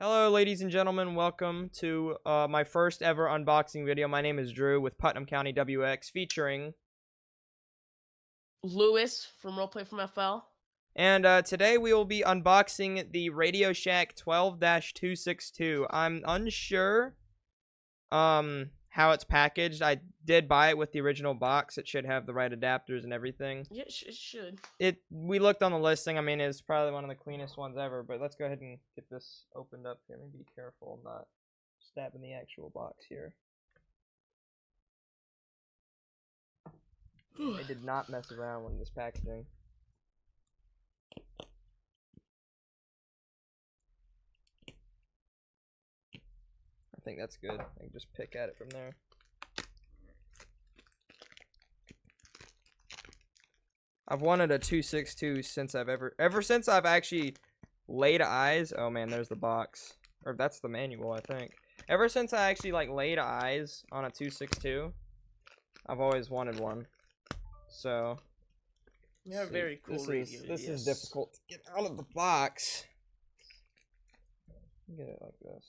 Hello, ladies and gentlemen. Welcome to my first ever unboxing video. My name is Drew with Putnam County WX, featuring Lewis from Roleplay from FL. And today we will be unboxing the RadioShack 12-262. I'm unsure how it's packaged. I did buy it with the original box. It should have the right adapters and everything. Yeah, it should. We looked on the listing. I mean, it's probably one of the cleanest ones ever. But let's go ahead and get this opened up here. Maybe be careful, I'm not stabbing the actual box here. I did not mess around with this packaging. I think that's good. I can just pick at it from there. I've wanted a 262 since ever since I've actually laid eyes. Oh man, there's the box. Or that's the manual, I think. Ever since I actually laid eyes on a 262, I've always wanted one. So Yeah, very cool radio. This is difficult to get out of the box. Get it like this.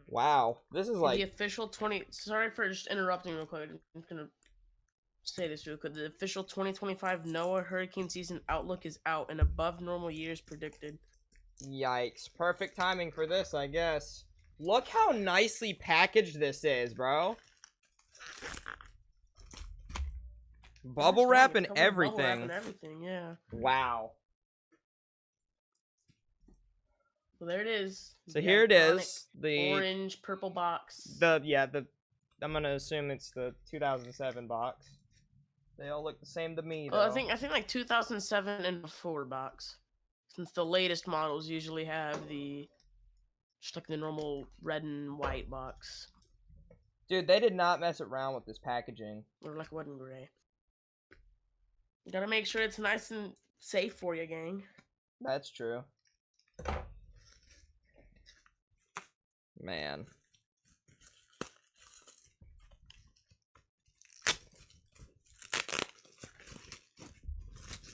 Wow, this is like the official 20. Sorry for just interrupting real quick. I'm gonna say this real quick. The official 2025 NOAA hurricane season outlook is out and above normal years predicted. Yikes! Perfect timing for this, I guess. Look how nicely packaged this is, bro. Bubble wrap and everything. Bubble wrap and everything, yeah. Wow. So there it is. So here it is. The orange purple box. I'm gonna assume it's the 2007 box. They all look the same to me, though. Oh, I think like 2007 and before box. Since the latest models usually have just like the normal red and white box. Dude, they did not mess around with this packaging. Or like red and gray. You gotta make sure it's nice and safe for you, gang. That's true. Man.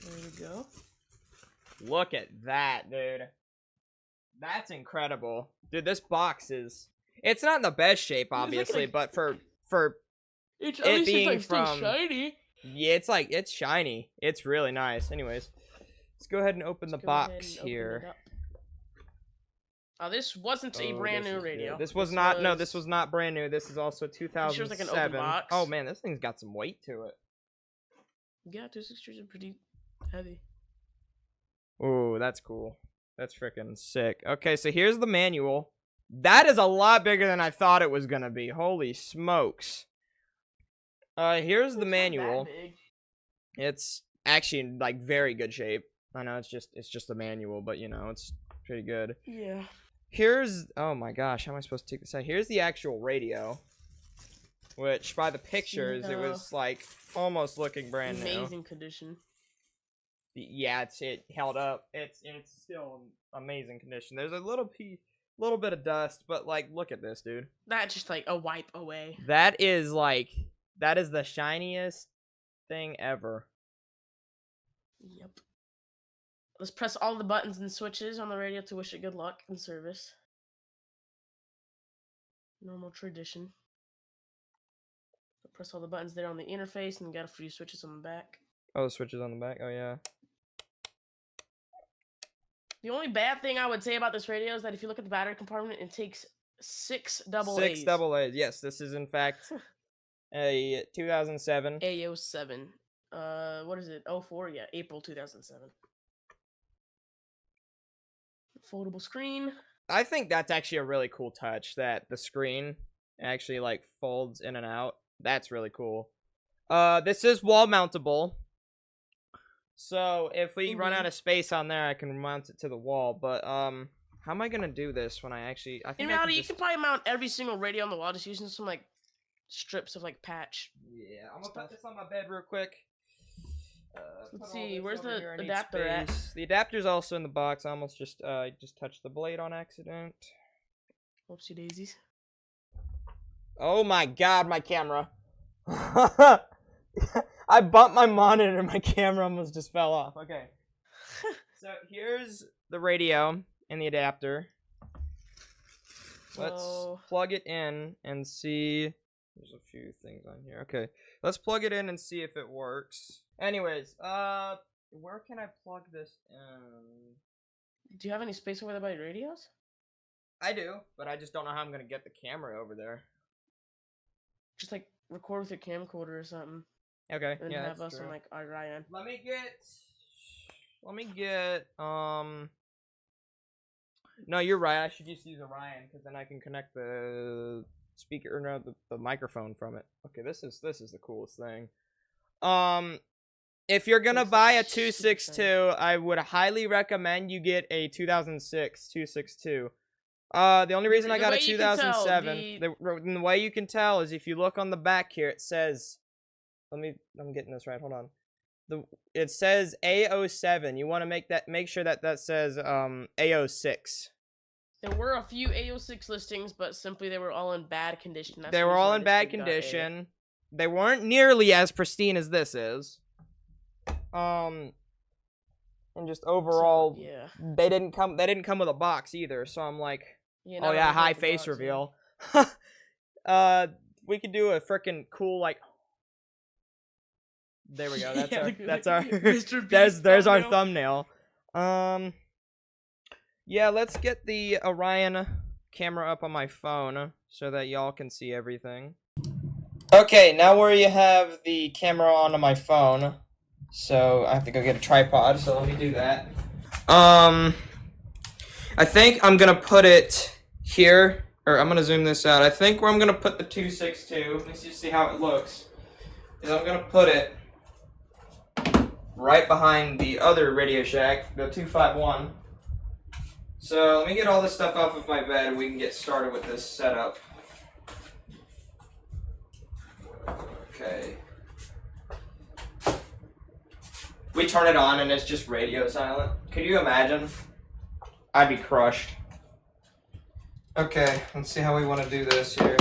There we go. Look at that, dude. That's incredible. Dude, this box is... It's not in the best shape, obviously, but for it being still shiny. Yeah, it's shiny. It's really nice. Anyways, let's go ahead and open the box here. This wasn't a brand new radio. This was not. No, this was not brand new. This is also 2007. Like an open box. Oh man, this thing's got some weight to it. Yeah, 263s are pretty heavy. Ooh, that's cool. That's freaking sick. Okay, so here's the manual. That is a lot bigger than I thought it was gonna be. Holy smokes. Here's the manual. It's actually in like very good shape. I know it's just a manual, but you know, it's pretty good. Yeah. Here's, oh my gosh, how am I supposed to take this out? Here's the actual radio, which by the pictures, it was like almost looking brand new. Amazing condition. Yeah, it held up. It's still amazing condition. There's a little bit of dust, but like, look at this, dude. That's just like a wipe away. That is the shiniest thing ever. Yep. Let's press all the buttons and switches on the radio to wish it good luck in service. Normal tradition. Press all the buttons there on the interface, and got a few switches on the back. Oh, the switches on the back? Oh, yeah. The only bad thing I would say about this radio is that if you look at the battery compartment, it takes 6 double A's. 6 double A's. Yes, this is in fact a 2007. AO7. What is it? 04? Yeah, April 2007. Foldable screen. I think that's actually a really cool touch, that the screen actually like folds in and out. That's really cool. This is wall mountable. So if we run out of space on there, I can mount it to the wall. But how am I gonna do this when I think in reality, you can probably mount every single radio on the wall just using some like strips of like patch. Yeah, I'm gonna put this on my bed real quick. Let's see, where's the adapter at? The adapter's also in the box. I almost just touched the blade on accident. Whoopsie daisies. Oh my god, my camera. I bumped my monitor and my camera almost just fell off. Okay. So here's the radio and the adapter. Let's plug it in and see. There's a few things on here. Okay. Let's plug it in and see if it works. Anyways, where can I plug this in? Do you have any space over there by your radios? I do, but I just don't know how I'm gonna get the camera over there. Just like record with your camcorder or something. Okay. And yeah, have that's us true. on like Orion. Let me get no, you're right. I should just use Orion because then I can connect the speaker or no, the microphone from it. Okay, this is the coolest thing. If you're gonna buy a 262, I would highly recommend you get a 2006 262. The only reason I got a 2007, the way you can tell is if you look on the back here, it says, I'm getting this right. Hold on. It says A07. You want to make sure that says A06. There were a few A06 listings, but simply they were all in bad condition. They were all in bad condition. They weren't nearly as pristine as this is. And just overall, yeah. they didn't come with a box either. So I'm like, oh yeah, high face reveal. We could do a freaking cool like. There we go. That's yeah, that's our Mr. there's our thumbnail. Yeah, let's get the Orion camera up on my phone so that y'all can see everything. Okay, now where you have the camera onto my phone, so I have to go get a tripod, so let me do that. I think I'm gonna put it here, or I'm gonna zoom this out. I think where I'm gonna put the 262, let me see how it looks, is I'm gonna put it right behind the other RadioShack, the 251. So let me get all this stuff off of my bed and we can get started with this setup. Okay. We turn it on and it's just radio silent. Could you imagine? I'd be crushed. Okay, let's see how we want to do this here.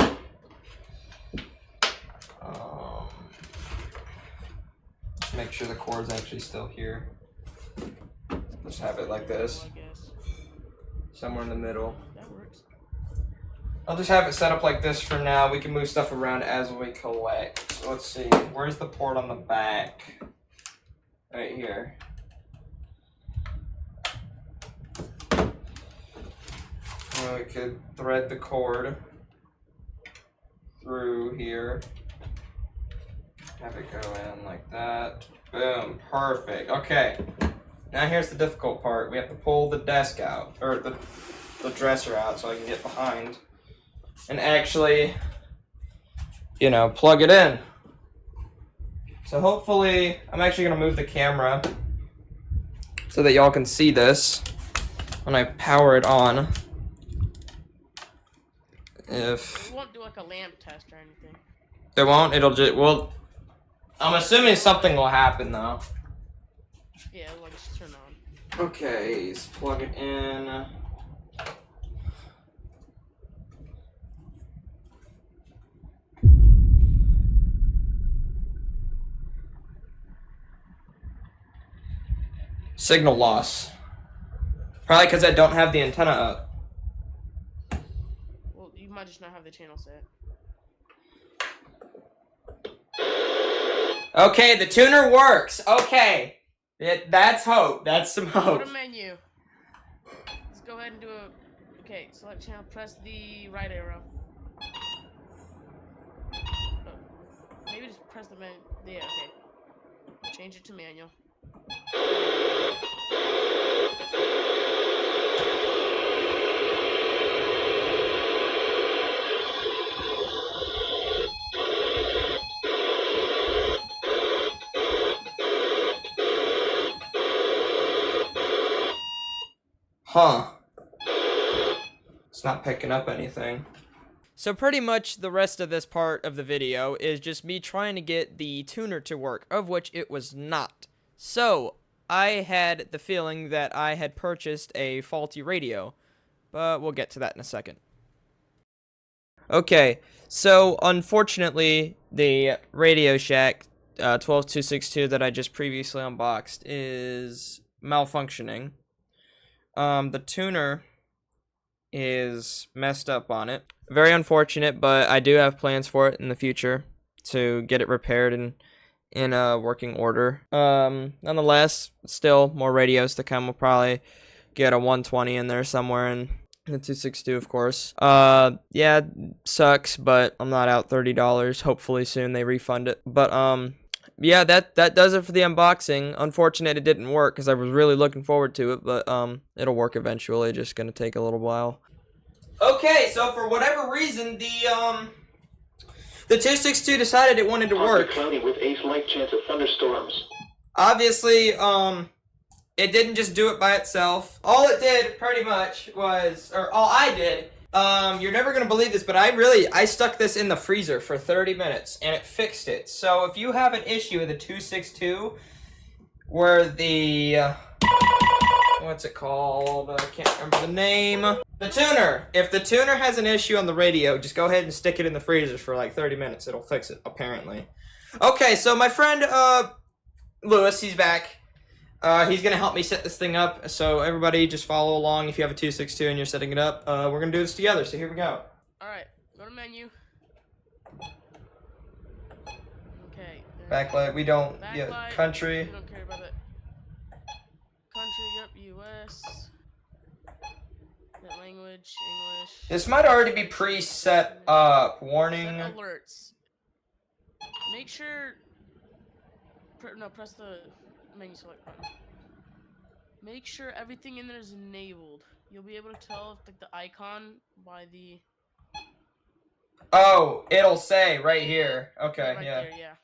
Just make sure the cord's actually still here. Just have it like this. Somewhere in the middle. That works. I'll just have it set up like this for now. We can move stuff around as we collect. So let's see. Where's the port on the back? Right here. And we could thread the cord through here. Have it go in like that. Boom. Perfect. Okay. Now here's the difficult part. We have to pull the desk out, or the dresser out so I can get behind and actually, you know, plug it in. So hopefully, I'm actually going to move the camera so that y'all can see this when I power it on. If it won't do like a lamp test or anything. It won't? It'll just, well, I'm assuming something will happen though. Yeah, it'll like just turn on. Okay, let's plug it in. Signal loss. Probably because I don't have the antenna up. Well, you might just not have the channel set. Okay, the tuner works. Okay. That's hope. That's some hope. Go to menu. Let's go ahead and do a... Okay, select channel, press the right arrow. Oh, maybe just press the menu. Yeah, okay. Change it to manual. Huh. It's not picking up anything. So pretty much the rest of this part of the video is just me trying to get the tuner to work, of which it was not. So, I had the feeling that I had purchased a faulty radio, but we'll get to that in a second. Okay, so unfortunately, the RadioShack 12262 that I just previously unboxed is malfunctioning. The tuner is messed up on it. Very unfortunate, but I do have plans for it in the future to get it repaired and in a working order. Nonetheless, still more radios to come. We'll probably get a 120 in there somewhere in the 262, of course. Yeah, sucks, but I'm not out $30. Hopefully soon they refund it. But yeah, that does it for the unboxing. Unfortunate it didn't work because I was really looking forward to it, but it'll work eventually. Just gonna take a little while. Okay, so for whatever reason, the 262 decided it wanted to work. Cloudy with a slight chance of thunderstorms. Obviously, it didn't just do it by itself. All it did, pretty much, was, or all I did, you're never gonna believe this, but I stuck this in the freezer for 30 minutes, and it fixed it. So if you have an issue with the 262, where the, what's it called? I can't remember the name. The tuner. If the tuner has an issue on the radio, just go ahead and stick it in the freezer for like 30 minutes. It'll fix it, apparently. Okay, so my friend, Lewis, he's back. He's gonna help me set this thing up. So everybody just follow along if you have a 262 and you're setting it up. We're gonna do this together, so here we go. Alright, go to menu. Okay. Backlight, we don't, Backlight, yeah, country. We don't care about it. Country, yep, US. That language, English. This might already be preset up. Warning. Set alerts. Make sure. Press the menu select button. Make sure everything in there is enabled. You'll be able to tell if the icon by the. Oh, it'll say right here. Okay, right yeah. There, yeah.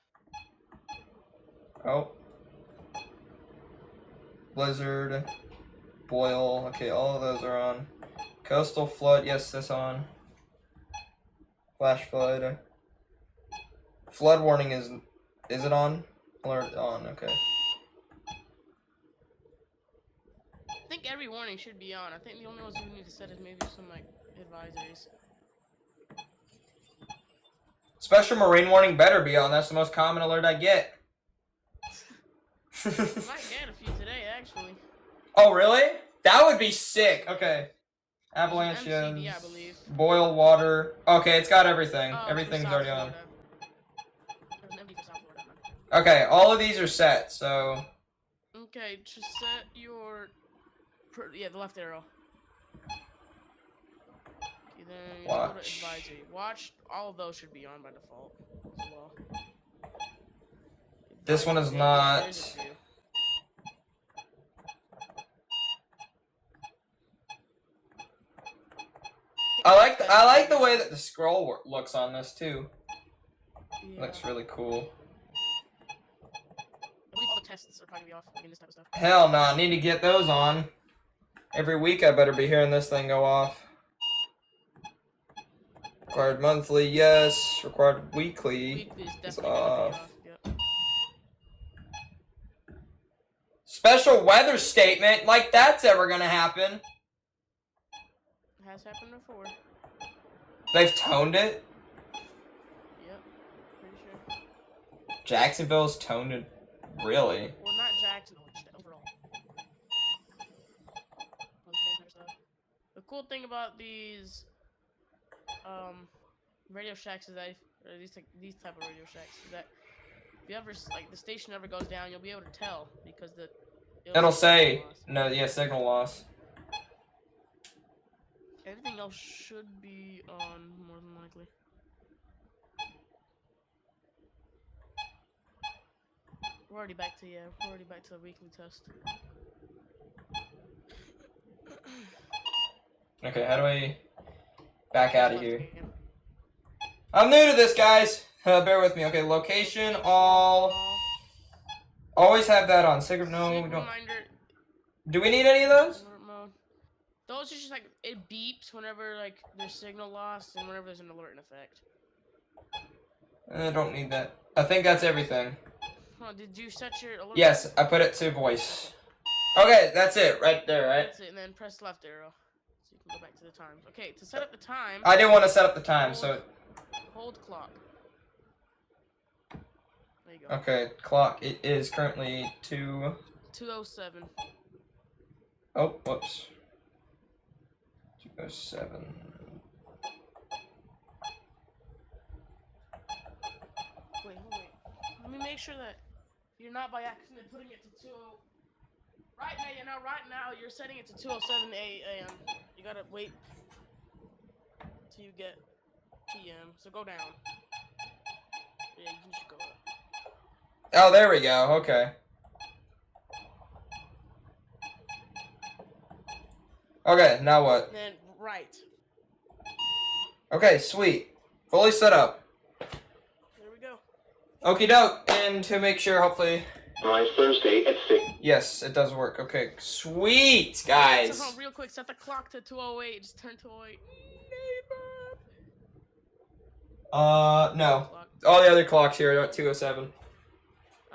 Oh. Blizzard. Boil. Okay, all of those are on. Coastal flood. Yes, that's on. Flash flood. Flood warning is it on? Alert on. Okay. I think every warning should be on. I think the only ones we need to set is maybe some like advisories. Special marine warning better be on. That's the most common alert I get. I might get a few today, actually. Oh, really? That would be sick. Okay. Avalanches. MCD, I believe. Boil water. Okay, it's got everything. Oh, Everything's for South already on. Florida. There's an empty for South Florida. Okay, all of these are set, so. Okay, just set your. Yeah, the left arrow. Okay, then you go to Watch. advisory. Watch, all of those should be on by default as well. This one is Advisory, not. there's a few. I like the way that the scroll looks on this too. Yeah. Looks really cool. I believe all the tests are probably be off like in this type of stuff. Hell no, I need to get those on. Every week I better be hearing this thing go off. Required monthly, yes. Required weekly. Weekly is It's definitely gonna be off. off. Yep. Special weather statement, like that's ever gonna happen. Has happened before. They've toned it. Yep. Pretty sure. Jacksonville's toned it. Really? Well, not Jacksonville, just overall. The cool thing about these Radio Shacks is that, or these type of Radio Shacks, is that if you ever like the station ever goes down, you'll be able to tell because It'll say no. Yeah, signal loss. Everything else should be on more than likely. We're already back to the weekly test. Okay, how do I back out of here? I'm new to this, guys. Bear with me. Okay, location, all. Always have that on. Signal, no, we don't. Reminder, Do we need any of those? alert mode. Those are just like, it beeps whenever like there's signal loss and whenever there's an alert in effect. I don't need that. I think that's everything. Oh, did you set your alert? Yes, I put it to voice. Okay, that's it. Right there, right? That's it, and then press left arrow. So you can go back to the times. Okay, to set up the time. I didn't want to set up the time, so. Hold clock. There you go. Okay, clock. It is currently 2:07. Oh, whoops. 2:07. Wait. Let me make sure that you're not by accident putting it to 20. Right now, you're setting it to 2:07 a.m. You gotta wait till you get p.m. So go down. Yeah, you can just go up. Oh, there we go. Okay. Okay, now what? Then right. Okay, sweet. Fully set up. There we go. Okie doke. And to make sure, hopefully. Alright, Thursday at 6. Yes, it does work. Okay, sweet, guys. So, real quick, set the clock to 2:08. Just turn to 2:08. No. All the other clocks here are at 2:07.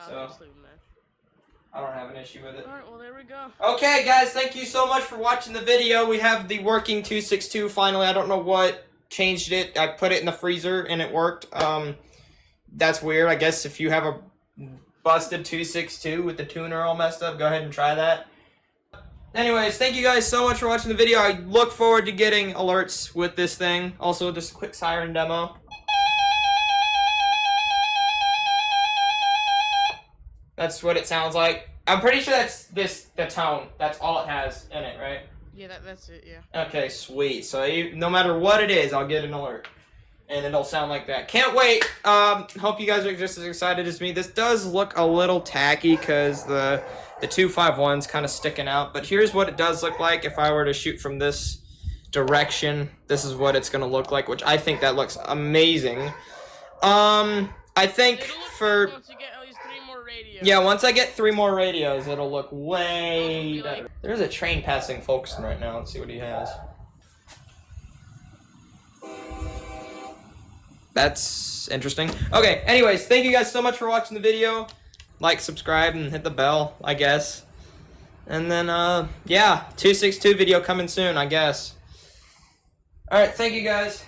So. Just leave them there. I don't have an issue with it. Alright, well, there we go. Okay, guys, thank you so much for watching the video. We have the working 262 finally. I don't know what changed it. I put it in the freezer and it worked. That's weird. I guess if you have a busted 262 with the tuner all messed up, go ahead and try that. Anyways, thank you guys so much for watching the video. I look forward to getting alerts with this thing. Also, just a quick siren demo. That's what it sounds like. I'm pretty sure that's the tone. That's all it has in it, right? Yeah, that's it, yeah. Okay, sweet. So no matter what it is, I'll get an alert. And it'll sound like that. Can't wait. Hope you guys are just as excited as me. This does look a little tacky because the 251's kind of sticking out. But here's what it does look like if I were to shoot from this direction. This is what it's going to look like, which I think that looks amazing. I think for... Once you get at least 3 more radios. Yeah, once I get 3 more radios, it'll look way better. There's a train passing Folkestone right now. Let's see what he has. That's interesting. Okay, anyways, thank you guys so much for watching the video. Like, subscribe, and hit the bell, I guess. And then, yeah, 262 video coming soon, I guess. Alright, thank you guys.